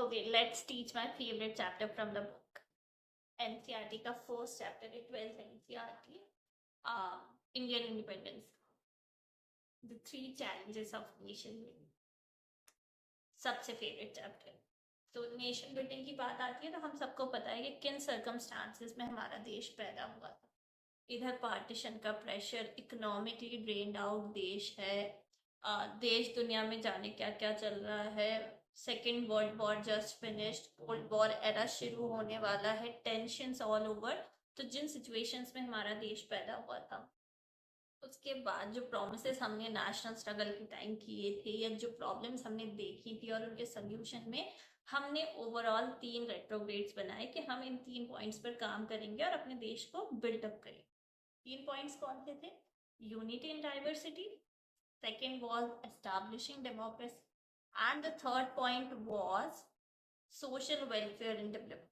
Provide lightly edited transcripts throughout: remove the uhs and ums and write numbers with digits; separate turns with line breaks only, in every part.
Okay, let's teach my favorite chapter from the book. NCERT का first chapter है 12th NCERT, Indian independence, the three challenges of nation building, सबसे favourite chapter. तो nation building की बात आती है तो हम सबको पता है कि किन सर्कमस्टांसेस में हमारा देश पैदा हुआ था। इधर पार्टीशन का प्रेशर, इकोनॉमिकली ड्रेन्ड आउट देश है, देश दुनिया में जाने क्या क्या चल रहा है, second world war just finished, cold war era शुरू होने वाला है, टेंशंस ऑल ओवर। तो जिन सिचुएशंस में हमारा देश पैदा हुआ था, उसके बाद जो प्रोमिसेस हमने नेशनल स्ट्रगल के टाइम किए थे या जो प्रॉब्लम्स हमने देखी थी और उनके सोल्यूशन में हमने ओवरऑल 3 रेट्रोग्रेड्स बनाए कि हम इन 3 पॉइंट्स पर काम करेंगे और अपने देश को बिल्डअप करेंगे। 3 पॉइंट्स कौन से थे? Unity in diversity, second was establishing democracy, and the third point was social welfare and development.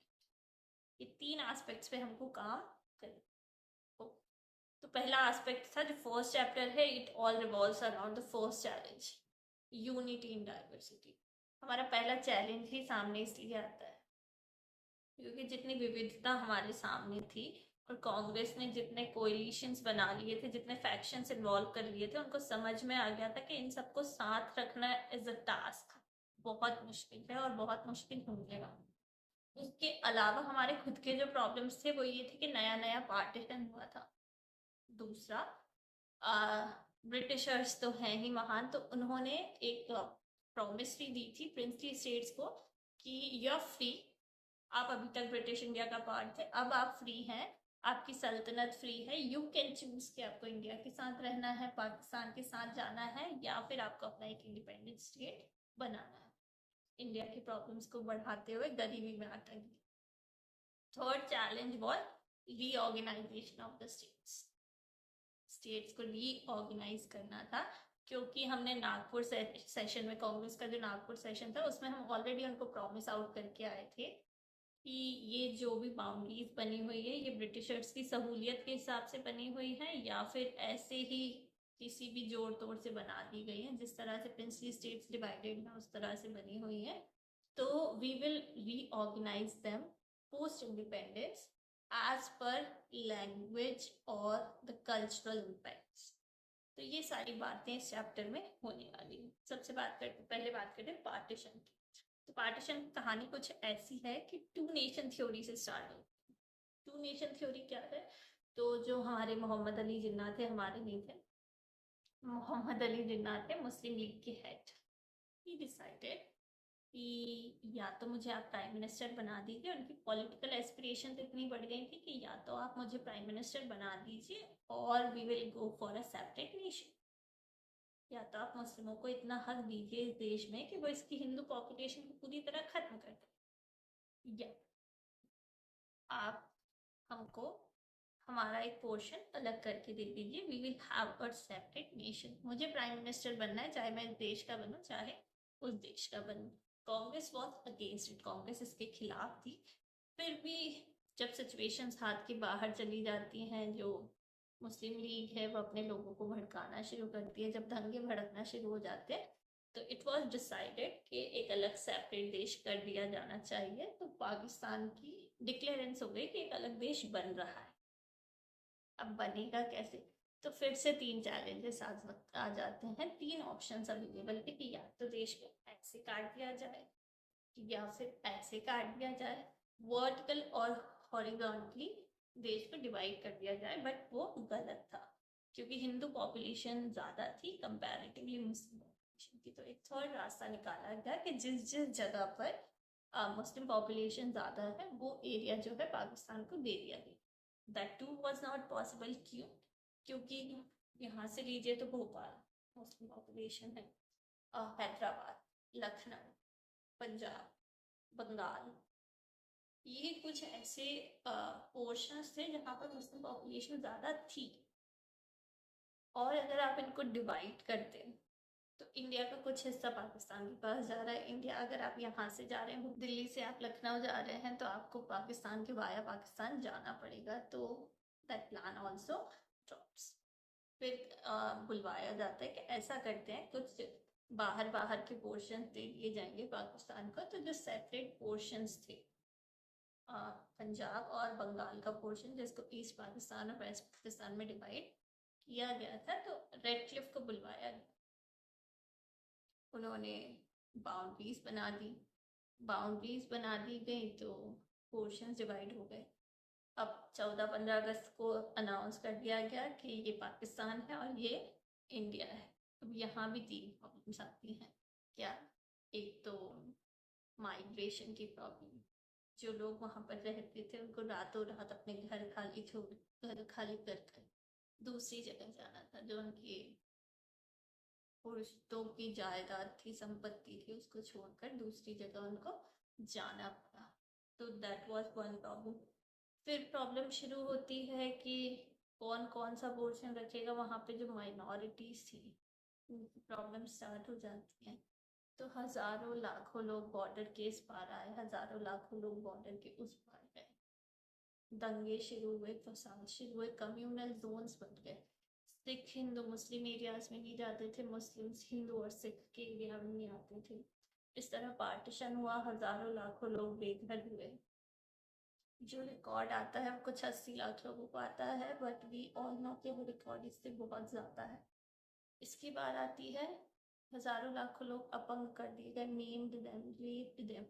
ये 3 एस्पेक्ट्स पे हमको काम करना। तो पहला एस्पेक्ट था जो फर्स्ट चैप्टर है, it all revolves around the first challenge, unity in diversity. हमारा पहला चैलेंज ही सामने इसलिए आता है क्योंकि जितनी विविधता हमारे सामने थी और कांग्रेस ने जितने कोएलिशंस बना लिए थे, जितने फैक्शंस इन्वॉल्व कर लिए थे, उनको समझ में आ गया था कि इन सबको साथ रखना इज अ टास्क, बहुत मुश्किल है और बहुत मुश्किल हो जाएगा। उसके अलावा हमारे खुद के जो प्रॉब्लम्स थे वो ये थे कि नया नया पार्टीशन हुआ था। दूसरा, ब्रिटिशर्स तो हैं ही महान, तो उन्होंने एक प्रॉमिस भी दी थी प्रिंसली स्टेट्स को कि यू आर फ्री। आप अभी तक ब्रिटिश इंडिया का पार्ट थे, अब आप फ्री हैं, आपकी सल्तनत फ्री है, यू कैन चूज कि आपको इंडिया के साथ रहना है, पाकिस्तान के साथ जाना है, या फिर आपको अपना एक इंडिपेंडेंट स्टेट बनाना है, इंडिया की प्रॉब्लम्स को बढ़ाते हुए गरीबी में आतंक। Third challenge was reorganisation of the states को रीऑर्गेनाइज करना था, क्योंकि हमने नागपुर सेशन में, कांग्रेस का जो नागपुर सेशन था उसमें हम ऑलरेडी उनको प्रॉमिस आउट करके आए थे कि ये जो भी बाउंड्रीज बनी हुई है ये ब्रिटिशर्स की सहूलियत के हिसाब से बनी हुई है या फिर ऐसे ही किसी भी जोड़ तोड़ से बना दी गई है, जिस तरह से प्रिंसली स्टेट्स डिवाइडेड है उस तरह से बनी हुई है। तो we will reorganise them post independence age पर लैंग्वेज और द कल्चरल इम्पैक्ट्स। तो ये सारी बातें इस चैप्टर में होने वाली हैं। पहले बात करते हैं पार्टीशन की। तो पार्टीशन की कहानी कुछ ऐसी है कि 2 नेशन थ्योरी से स्टार्ट होती है। 2 नेशन थ्योरी क्या है? तो जो हमारे मोहम्मद अली जिन्ना थे, हमारे नहीं थे, मोहम्मद अली जिन्ना थे मुस्लिम लीग के हेड, ही डिसाइडेड कि या तो मुझे आप प्राइम मिनिस्टर बना दीजिए। उनकी पॉलिटिकल एस्पिरेशन इतनी बढ़ गई थी कि या तो आप मुझे प्राइम मिनिस्टर बना दीजिए और we will go for a separate nation, या तो आप मुस्लिमों को इतना हक दीजिए इस देश में कि वो इसकी हिंदू पॉपुलेशन को पूरी तरह खत्म कर दें, या आप हमको हमारा एक पोर्शन अलग करके दे दीजिए, we will have a separate nation. मुझे प्राइम मिनिस्टर बनना है, चाहे मैं इस देश का बनूं चाहे उस देश का बनूं। Congress was against it, Congress इसके खिलाफ थी। फिर भी जब सिचुएशंस हाथ के बाहर चली जाती हैं, जो मुस्लिम लीग है वो अपने लोगों को भड़काना शुरू करती है, जब दंगे भड़कना शुरू हो जाते हैं, तो इट वॉज डिसाइडेड कि एक अलग सेपरेट देश कर दिया जाना चाहिए। तो पाकिस्तान की डिक्लेरेंस हो गई कि एक अलग देश बन रहा है। अब बनेगा कैसे? तो फिर से 3 चैलेंजेस आ जाते हैं, 3 ऑप्शंस अवेलेबल है कि या तो देश को ऐसे काट दिया जाए या फिर ऐसे काट दिया जाए, वर्टिकल और हॉरिजॉन्टली देश को डिवाइड कर दिया जाए। बट वो गलत था क्योंकि हिंदू पॉपुलेशन ज़्यादा थी कंपैरेटिवली मुस्लिम पॉपुलेशन की। तो एक थर्ड रास्ता निकाला गया कि जिस जिस जगह पर मुस्लिम पॉपुलेशन ज़्यादा है वो एरिया जो है पाकिस्तान को दे दिया गया। That too was not possible. क्यों? क्योंकि यहाँ से लीजिए तो भोपाल मुस्लिम पॉपुलेशन है, हैदराबाद, लखनऊ, पंजाब, बंगाल, ये कुछ ऐसे पोर्शंस थे जहाँ पर मुस्लिम पॉपुलेशन ज़्यादा थी। और अगर आप इनको डिवाइड करते तो इंडिया का कुछ हिस्सा पाकिस्तान के पास जा रहा है। इंडिया, अगर आप यहाँ से जा रहे हैं, दिल्ली से आप लखनऊ जा रहे हैं, तो आपको पाकिस्तान के वाया पाकिस्तान जाना पड़ेगा। तो दैट प्लान ऑल्सो ड्रॉप्स। फिर बुलवाया जाता है कि ऐसा करते हैं, कुछ बाहर बाहर के पोर्शन दे दिए जाएंगे पाकिस्तान को। तो जो सेपरेट पोर्शंस थे, पंजाब और बंगाल का पोर्शन जिसको ईस्ट पाकिस्तान और वेस्ट पाकिस्तान में डिवाइड किया गया था, तो रेड क्लिफ को बुलवाया गया। उन्होंने बाउंड्रीज बना दी। बाउंड्रीज बना दी गई तो पोर्शन डिवाइड हो गए। अब 14-15 अगस्त को अनाउंस कर दिया गया कि ये पाकिस्तान है और ये इंडिया है। अब यहाँ भी 3 प्रॉब्लम्स आती हैं। क्या? एक तो माइग्रेशन की प्रॉब्लम। जो लोग वहाँ पर रहते थे उनको रातों रात अपने घर खाली कर दूसरी जगह जाना था। जो उनकी पुरुषों की जायदाद थी, संपत्ति थी, उसको छोड़कर दूसरी जगह उनको जाना पड़ा। तो दैट वाज वन प्रॉब्लम। फिर प्रॉब्लम शुरू होती है कि कौन कौन सा पोर्शन रखेगा। वहाँ पे जो माइनॉरिटीज थी उनकी प्रॉब्लम स्टार्ट हो जाती है। तो हजारों लाखों लोग बॉर्डर के इस पार आए, हजारों लाखों लोग बॉर्डर के उस पार गए। दंगे शुरू हुए, फसाद शुरू हुए, कम्युनल जोन्स बन गए। सिख हिंदू मुस्लिम एरियाज में नहीं जाते थे, मुस्लिम्स हिंदू और सिख के एरिया में नहीं आते थे। इस तरह पार्टीशन हुआ, हजारों लाखों लोग बेघर हुए। जो रिकॉर्ड आता है वो कुछ 80 लाख लोगों को आता है, बट वी ऑल नो कि वो रिकॉर्ड इससे बहुत ज़्यादा है। इसकी बात आती है, हजारों लाखों लोग अपंग कर दिए गए, मेम्ड देम, रेप्ड देम।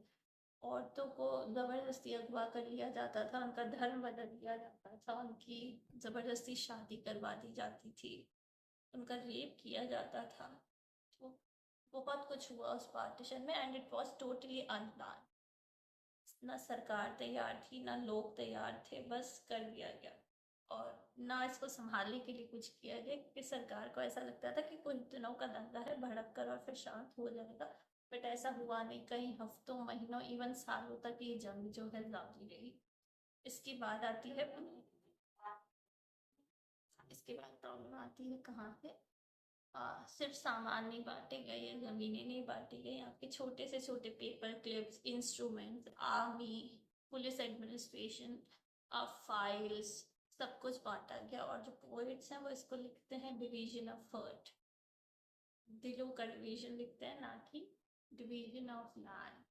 औरतों को ज़बरदस्ती अगवा कर लिया जाता था, उनका धर्म बदल दिया जाता था, उनकी ज़बरदस्ती शादी करवा दी जाती थी, उनका रेप किया जाता था। तो बहुत कुछ हुआ उस पार्टीशन में, and it was totally unplanned. ना सरकार तैयार थी, ना लोग तैयार थे, बस कर दिया गया। और ना इसको संभालने के लिए कुछ किया गया, क्योंकि सरकार को ऐसा लगता था कि कुछ दिनों का दंगा है, भड़क कर और फिर शांत हो जाएगा। बट ऐसा हुआ नहीं। कई हफ्तों, महीनों, इवन सालों तक ये जंग जो है जारी रही। इसके बाद आती है इसके बाद प्रॉब्लम आती है कहाँ पे? सिर्फ सामान नहीं बांटे गए या ज़मीनें नहीं बांटी गई, आपके छोटे से छोटे paper clips, instruments, army, police administration, files, सब कुछ बांटा गया। और जो पोइट्स हैं वो इसको लिखते हैं डिवीजन ऑफ हर्ट, दिलों का डिवीजन लिखते हैं, ना कि डिवीजन ऑफ लैंड।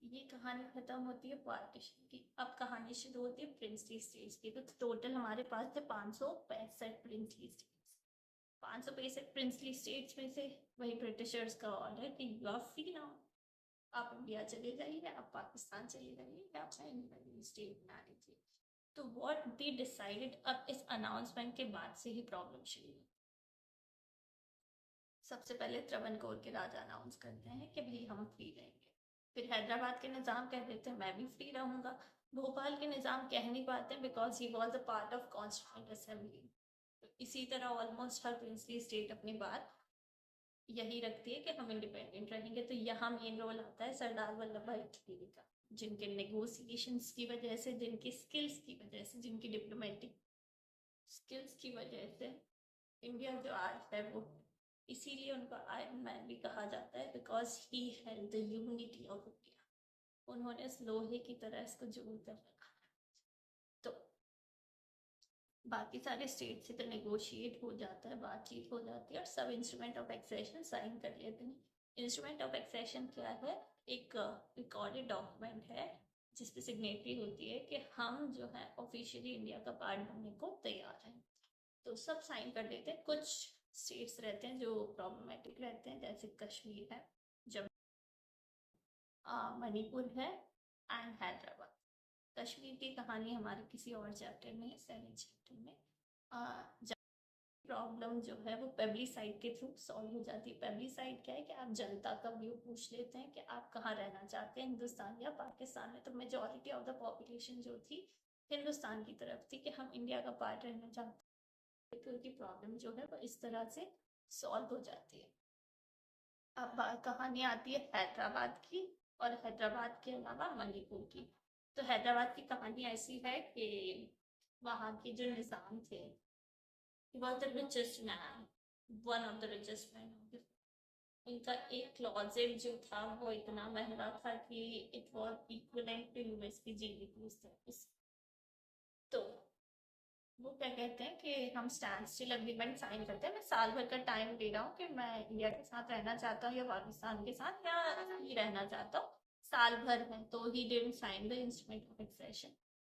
ये कहानी खत्म होती है पार्टीशन की। अब कहानी शुरू होती है प्रिंसली स्टेट्स की। तो टोटल हमारे पास थे 565 प्रिंसली स्टेट्स। 565 प्रिंसली स्टेट्स में से वही ब्रिटिशर्स का ऑर्डर कि यू आर फ्री नाउ, आप इंडिया चले जाइए, आप पाकिस्तान चले जाइए, या अपना इंडिपेंडेंट स्टेट बना लीजिए। तो व्हाट दे डिसाइडेड, अब इस अनाउंसमेंट के बाद से ही प्रॉब्लम शुरू हुई। सबसे पहले त्रावणकोर के राजा अनाउंस करते हैं कि भाई हम फ्री रहेंगे। फिर हैदराबाद के निज़ाम कह देते हैं मैं भी फ्री रहूंगा। भोपाल के निज़ाम कह नहीं पाते because he was a part of constituent assembly. इसी तरह ऑलमोस्ट हर प्रिंसली स्टेट अपनी बात यही रखती है कि हम इंडिपेंडेंट रहेंगे। तो यहाँ मेन रोल आता है सरदार वल्लभ भाई पटेल का, जिनके नेगोशिएशंस की वजह से, जिनकी स्किल्स की वजह से, जिनकी डिप्लोमेटिक स्किल्स की वजह से इंडिया जो आज है वो, इसीलिए उनको आयरन मैन भी कहा जाता है, because he held the unity of India. उन्होंने इस लोहे की तरह इसको जोड़ कर रखा। तो बाकी सारे स्टेट से तो नेगोशिएट हो जाता है, बातचीत हो जाती है और सब इंस्ट्रूमेंट ऑफ एक्सेशन साइन कर लेते हैं। इंस्ट्रूमेंट ऑफ एक्सेशन क्या है? एक रिकॉर्डेड डॉक्यूमेंट है जिसपे सिग्नेचरी होती है कि हम जो है ऑफिशियली इंडिया का पार्ट बनने को तैयार हैं। तो सब साइन कर देते हैं। कुछ स्टेट्स रहते हैं जो प्रॉब्लमेटिक रहते हैं, जैसे कश्मीर है, जम्मू, मणिपुर है, एंड हैदराबाद। कश्मीर की कहानी हमारे किसी और चैप्टर में है, 7 चैप्टर में। प्रॉब्लम जो है वो पेबलीसाइड के थ्रू सॉल्व हो जाती है। पेबलीसाइड क्या है कि आप जनता का व्यू पूछ लेते हैं कि आप कहाँ रहना चाहते हैं, हिंदुस्तान या पाकिस्तान में। तो मेजोरिटी ऑफ द पॉपुलेशन जो थी हिंदुस्तान की तरफ थी कि हम इंडिया का पार्ट रहना चाहते हैं। तो उनकी प्रॉब्लम जो है वो इस तरह से सॉल्व हो जाती है। अब कहानी आती है हैदराबाद की, और हैदराबाद के अलावा मणिपुर की। तो हैदराबाद की कहानी ऐसी है कि वहाँ के जो निज़ाम थे, he was the richest man, one of the richest men. इनका एक क्लोजेट जो था वो इतना महंगा था कि it was equivalent to US की जीडीपी। तो वो क्या कहते हैं कि हम स्टैंड स्टिल एग्रीमेंट साइन करते हैं। मैं साल भर का टाइम ले रहा हूँ कि मैं इंडिया के साथ रहना चाहता हूँ या पाकिस्तान के साथ या ही रहना चाहता हूँ, साल भर में, तो he didn't sign the instrument of accession.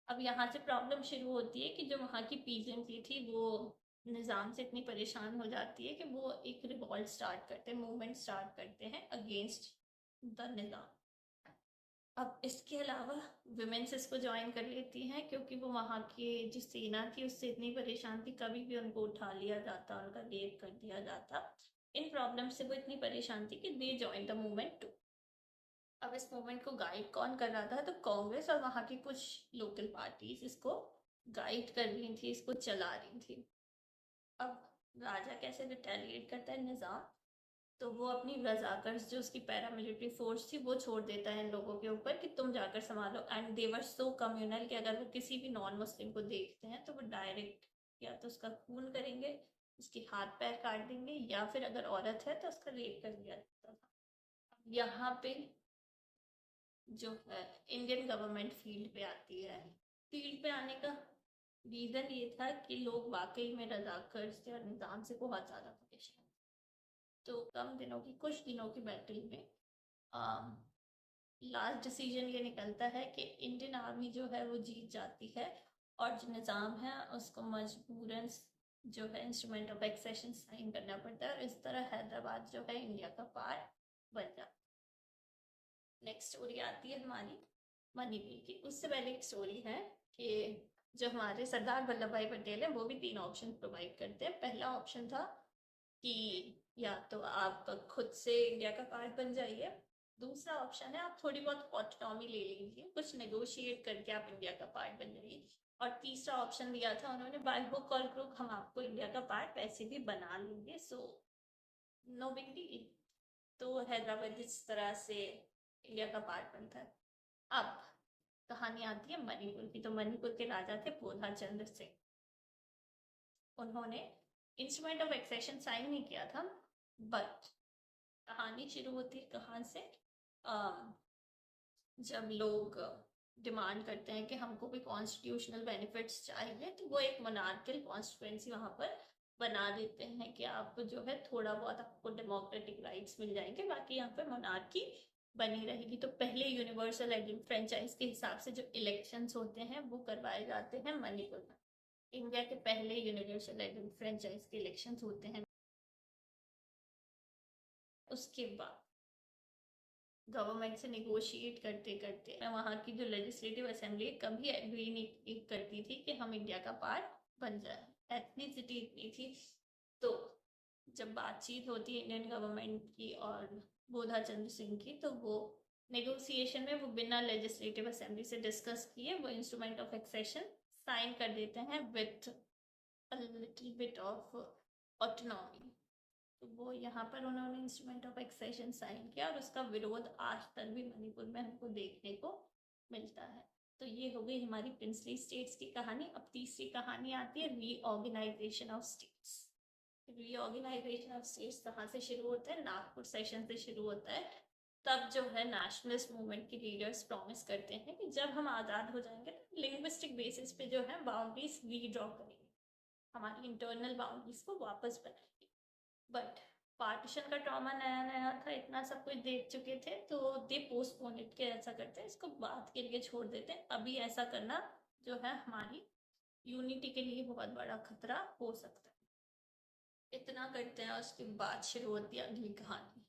अब यहाँ से प्रॉब्लम शुरू होती है कि जो वहाँ की पीजेंट्री थी वो निज़ाम से इतनी परेशान हो जाती है कि वो एक रिवॉल्ट स्टार्ट करते हैं, मूवमेंट स्टार्ट करते हैं अगेंस्ट द निज़ाम। अब इसके अलावा वुमेन्स इसको ज्वाइन कर लेती हैं क्योंकि वो वहाँ की जो सेना थी उससे इतनी परेशान थी, कभी भी उनको उठा लिया जाता, उनका रेप कर दिया जाता। इन प्रॉब्लम से वो इतनी परेशान थी कि they join the movement too. अब इस मूवमेंट को गाइड कौन कर रहा था? तो कांग्रेस और वहाँ की कुछ लोकल पार्टीज इसको गाइड कर रही थी, इसको चला रही थी। अब राजा कैसे रिटेलिएट करता है? निज़ाम तो वो अपनी रजाकर्स जो उसकी पैरामिलिट्री फोर्स थी वो छोड़ देता है इन लोगों के ऊपर कि तुम जाकर संभालो। And they were so communal कि अगर वो किसी भी नॉन मुस्लिम को देखते हैं तो वो डायरेक्ट या तो उसका खून करेंगे, उसके हाथ पैर काट देंगे, या फिर अगर औरत है तो उसका रेप कर दिया जाता था। यहाँ पे जो है इंडियन गवर्नमेंट फील्ड पे आती है। फील्ड पे आने का रीज़न ये था कि लोग वाकई में रजाकर्स और निज़ाम से बहुत ज़्यादा परेशान। तो कम दिनों की, कुछ दिनों की बैटल में लास्ट डिसीजन ये निकलता है कि इंडियन आर्मी जो है वो जीत जाती है और जो निज़ाम है उसको मजबूरन जो है इंस्ट्रूमेंट ऑफ एक्सेशन साइन करना पड़ता है, और इस तरह हैदराबाद जो है इंडिया का पार्ट बन जाता है। नेक्स्ट स्टोरी आती है हमारी मणिपुर की। उससे पहले एक स्टोरी है कि जो हमारे सरदार वल्लभ भाई पटेल है वो भी 3 ऑप्शन प्रोवाइड करते हैं। पहला ऑप्शन था कि या तो आप खुद से इंडिया का पार्ट बन जाइए, दूसरा ऑप्शन है आप थोड़ी बहुत ऑटोनॉमी ले लीजिए, कुछ नेगोशिएट करके आप इंडिया का पार्ट बन जाइए, और तीसरा ऑप्शन दिया था उन्होंने बाय हुक और क्रुक, हम आपको इंडिया का पार्ट वैसे भी बना लेंगे, सो नो बिग डील। तो हैदराबाद इस तरह से इंडिया का पार्ट बनता है। अब कहानी आती है मणिपुर की। तो मणिपुर के राजा थे बोधा चंद्र सिंह। उन्होंने इंस्ट्रूमेंट ऑफ एक्सेशन साइन नहीं किया था, बट कहानी शुरू होती है कहाँ से? जब लोग डिमांड करते हैं कि हमको भी कॉन्स्टिट्यूशनल बेनिफिट्स चाहिए, तो वो एक मोनार्कल कॉन्स्टिट्यूंसी वहाँ पर बना देते हैं कि आप जो है थोड़ा बहुत आपको डेमोक्रेटिक राइट्स मिल जाएंगे, बाकी यहाँ पर मोनार्की बनी रहेगी। तो पहले यूनिवर्सल फ्रेंचाइज के हिसाब से जो इलेक्शंस होते हैं वो करवाए जाते हैं मणिपुर में। इंडिया के पहले यूनिवर्सल फ्रेंचाइज के इलेक्शंस होते हैं। उसके बाद गवर्नमेंट से निगोशिएट करते करते वहाँ की जो लेजिस्लेटिव असेंबली कभी एग्री नहीं करती थी कि हम इंडिया का पार्ट बन जाए। एथनिसिटी इतनी थी। तो जब बातचीत होती है इंडियन गवर्नमेंट की और बोधा चंद्र सिंह की, तो वो नेगोशिएशन में वो बिना लेजिस्लेटिव असेंबली से डिस्कस किए वो इंस्ट्रूमेंट ऑफ एक्सेशन साइन कर देते हैं with a little bit of autonomy. तो वो यहाँ पर उन्होंने इंस्ट्रूमेंट ऑफ एक्सेशन साइन किया और उसका विरोध आज तक भी मणिपुर में हमको देखने को मिलता है। तो ये हो गई हमारी प्रिंसली स्टेट्स की कहानी। अब तीसरी कहानी आती है reorganisation of states. Reorganisation of states कहाँ से शुरू होता है? नागपुर सेशन से शुरू होता है। तब जो है नेशनलिस्ट मूवमेंट के लीडर्स प्रॉमिस करते हैं कि जब हम आज़ाद हो जाएंगे तो लिंग्विस्टिक बेसिस पे जो है बाउंड्रीज रीड्रॉ करेंगे, हमारी इंटरनल बाउंड्रीज को वापस बनाएंगे। बट पार्टीशन का ट्रॉमा नया नया था, इतना सब कुछ देख चुके थे, तो दे पोस्टपोन इट के ऐसा करते हैं, इसको बात के लिए छोड़ देते हैं। अभी ऐसा करना जो है हमारी यूनिटी के लिए बहुत बड़ा खतरा हो सकता है। इतना करते हैं, उसके बाद शुरू होती है अगली कहानी।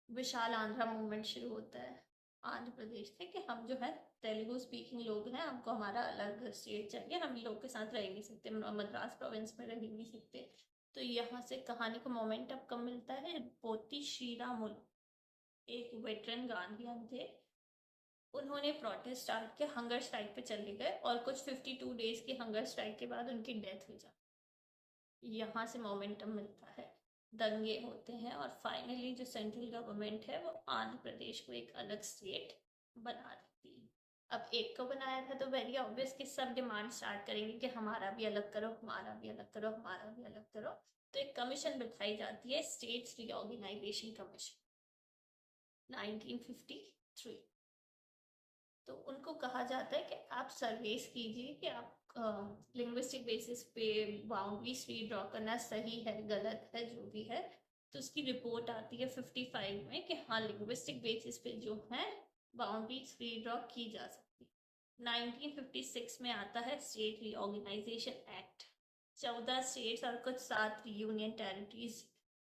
विशाल आंध्रा मूवमेंट शुरू होता है आंध्र प्रदेश से कि हम जो है तेलुगु स्पीकिंग लोग हैं, हमको हमारा अलग स्टेट चाहिए, हम लोग के साथ रह नहीं सकते, मद्रास प्रोविंस में रह नहीं सकते। तो यहाँ से कहानी को मोमेंटम कब मिलता है? पोती श्रीरामुलु एक वेटरन गांधीयन थे, उन्होंने प्रोटेस्ट स्टार्ट किया, हंगर स्ट्राइक पे चले गए और कुछ 52 डेज की हंगर स्ट्राइक के बाद उनकी डेथ हो जाती। यहाँ से मोमेंटम मिलता है, दंगे होते हैं और फाइनली जो सेंट्रल गवर्नमेंट है वो आंध्र प्रदेश को एक अलग स्टेट बना देती है। अब एक को बनाया था तो वेरी ऑब्वियस कि सब डिमांड स्टार्ट करेंगे कि हमारा भी अलग करो, हमारा भी अलग करो, हमारा भी अलग करो। तो एक कमीशन बिठाई जाती है, स्टेट्स रीऑर्गेनाइजेशन कमीशन 1953। तो उनको कहा जाता है कि आप सर्वेस कीजिए कि आप लिंग्विस्टिक बेसिस पे बाउंड्रीज रीड्रॉ करना सही है गलत है जो भी है, तो उसकी रिपोर्ट आती है 55 में कि हाँ लिंग्विस्टिक बेसिस पे जो है बाउंड्रीज रीड्रॉ की जा सकती है। 1956 में आता है स्टेट रीऑर्गेनाइजेशन एक्ट। 14 स्टेट्स और कुछ 7 यूनियन टेरिटरीज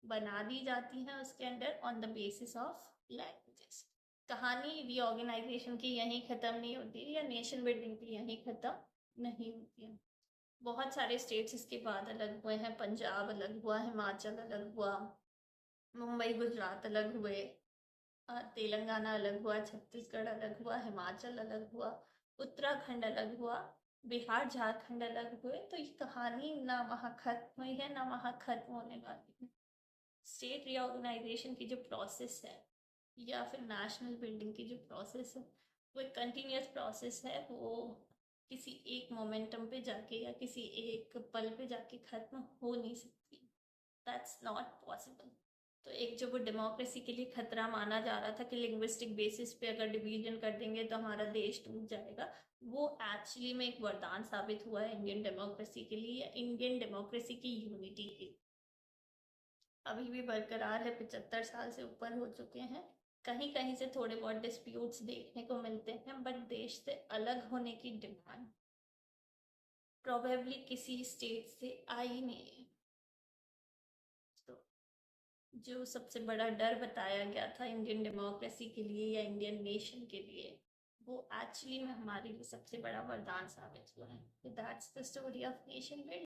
बना दी जाती हैं उसके under on the basis of languages. कहानी रीऑर्गेनाइजेशन की यहीं ख़त्म नहीं होती या नेशन बिल्डिंग की यहीं ख़त्म नहीं होती है। बहुत सारे स्टेट्स इसके बाद अलग हुए हैं। पंजाब अलग हुआ, हिमाचल अलग हुआ, मुंबई गुजरात अलग हुए, तेलंगाना अलग हुआ, छत्तीसगढ़ अलग हुआ, हिमाचल अलग हुआ, उत्तराखंड अलग हुआ, बिहार झारखंड अलग हुए। तो ये कहानी ना वहाँ खत्म हुई है ना वहाँ खत्म होने वाली है। स्टेट रीऑर्गेनाइजेशन की जो प्रोसेस है या फिर नेशनल बिल्डिंग की जो प्रोसेस है वो एक कंटिन्यूस प्रोसेस है। वो किसी एक मोमेंटम पे जाके या किसी एक पल पे जाके खत्म हो नहीं सकती। That's not possible. तो एक जो वो डेमोक्रेसी के लिए खतरा माना जा रहा था कि लिंग्विस्टिक बेसिस पे अगर डिवीजन कर देंगे तो हमारा देश टूट जाएगा, वो एक्चुअली में एक वरदान साबित हुआ है इंडियन डेमोक्रेसी के लिए या इंडियन डेमोक्रेसी की यूनिटी के लिए। अभी भी बरकरार है, 75 साल से ऊपर हो चुके हैं। कहीं कहीं से थोड़े बहुत डिस्प्यूट्स देखने को मिलते हैं, बट देश से अलग होने की डिमांड प्रोबेबली किसी स्टेट से आई नहीं है। तो जो सबसे बड़ा डर बताया गया था इंडियन डेमोक्रेसी के लिए या इंडियन नेशन के लिए, वो एक्चुअली में हमारे लिए सबसे बड़ा वरदान साबित हुआ है। That's the story of nation building.